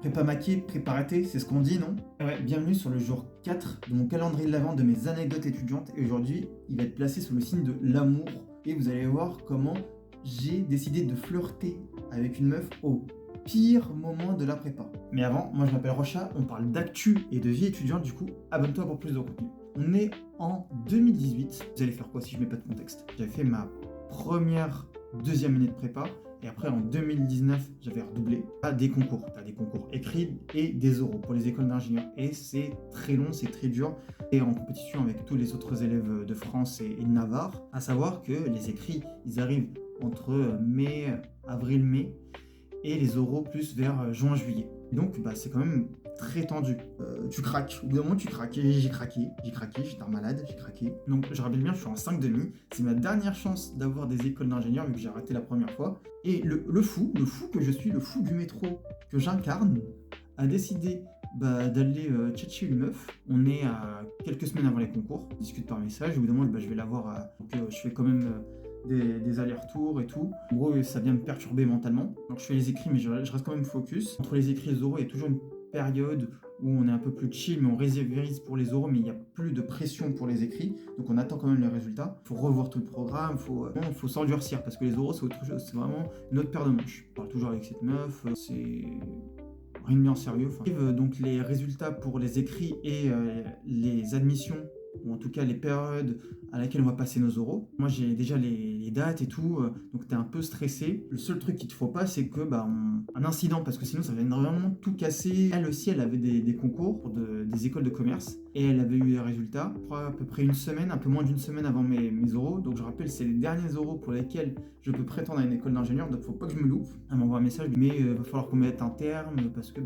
Prépa maquée, prépa ratée, c'est ce qu'on dit, non? Ouais, bienvenue sur le jour 4 de mon calendrier de l'avant de mes anecdotes étudiantes. Et aujourd'hui, il va être placé sous le signe de l'amour. Et vous allez voir comment j'ai décidé de flirter avec une meuf au pire moment de la prépa. Mais avant, moi je m'appelle Rocha, on parle d'actu et de vie étudiante, du coup, abonne-toi pour plus de contenu. On est en 2018. Vous allez faire quoi si je mets pas de contexte? J'avais fait ma deuxième année de prépa. Et après, en 2019, j'avais redoublé. T'as des concours. T'as des concours écrits et des oraux pour les écoles d'ingénieurs. Et c'est très long, c'est très dur. Et en compétition avec tous les autres élèves de France et de Navarre. À savoir que les écrits, ils arrivent entre avril-mai. Et les oraux plus vers juin-juillet. Donc, c'est quand même très tendu. Tu craques. Au bout d'un moment, tu craques. Et j'ai craqué, j'étais un malade, j'ai craqué. Donc, je rappelle bien, je suis en 5,5. C'est ma dernière chance d'avoir des écoles d'ingénieurs, vu que j'ai arrêté la première fois. Et le fou que je suis, le fou du métro que j'incarne, a décidé d'aller tchatcher une meuf. On est à quelques semaines avant les concours. On discute par message. Au bout d'un moment, je vais la voir. Donc, je fais quand même des allers-retours et tout. En gros, ça vient me perturber mentalement. Donc, je fais les écrits, mais je reste quand même focus. Entre les écrits et les oraux, il y a toujours une période où on est un peu plus chill, mais on réserve pour les oraux, mais il n'y a plus de pression pour les écrits. Donc, on attend quand même les résultats. Il faut revoir tout le programme, faut s'endurcir, parce que les oraux, c'est autre chose. C'est vraiment une autre paire de manches. Je parle toujours avec cette meuf. C'est rien de bien sérieux. Donc les résultats pour les écrits et les admissions, ou en tout cas les périodes à laquelle on va passer nos oraux. Moi j'ai déjà les dates et tout, donc t'es un peu stressé. Le seul truc qu'il te faut pas, c'est que un incident, parce que sinon ça va vraiment tout casser. Elle aussi, elle avait des concours pour des écoles de commerce, et elle avait eu les résultats, je crois à peu près une semaine, un peu moins d'une semaine avant mes oraux. Donc je rappelle, c'est les derniers oraux pour lesquels je peux prétendre à une école d'ingénieur, donc faut pas que je me loupe. Elle m'envoie un message, mais va falloir qu'on mette un terme, parce que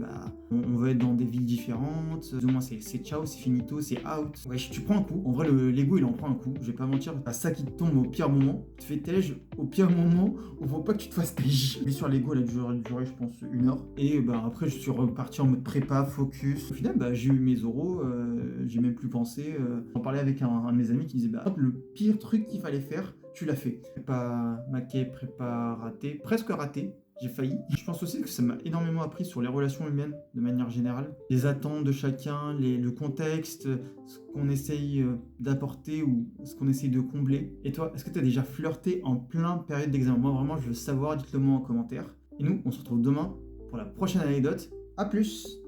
on va être dans des villes différentes. Au moins c'est ciao, c'est finito, c'est out. Ouais, tu prends un coup. En vrai, l'ego il en prend un coup, je vais pas mentir. T'as ça qui te tombe au pire moment, tu te fais tège au pire moment, où faut pas que tu te fasses tège. Mais sur l'ego, elle a duré je pense 1 heure. Et après je suis reparti en mode prépa, focus. Au final, j'ai eu mes oraux, j'ai même plus pensé. J'en parlais avec un de mes amis qui disait le pire truc qu'il fallait faire, tu l'as fait. Prépa maquée, prépa ratée, presque ratée. J'ai failli. Je pense aussi que ça m'a énormément appris sur les relations humaines de manière générale. Les attentes de chacun, le contexte, ce qu'on essaye d'apporter ou ce qu'on essaye de combler. Et toi, est-ce que tu as déjà flirté en plein période d'examen? Moi vraiment, je veux savoir, dites-le moi en commentaire. Et nous, on se retrouve demain pour la prochaine anecdote. A plus!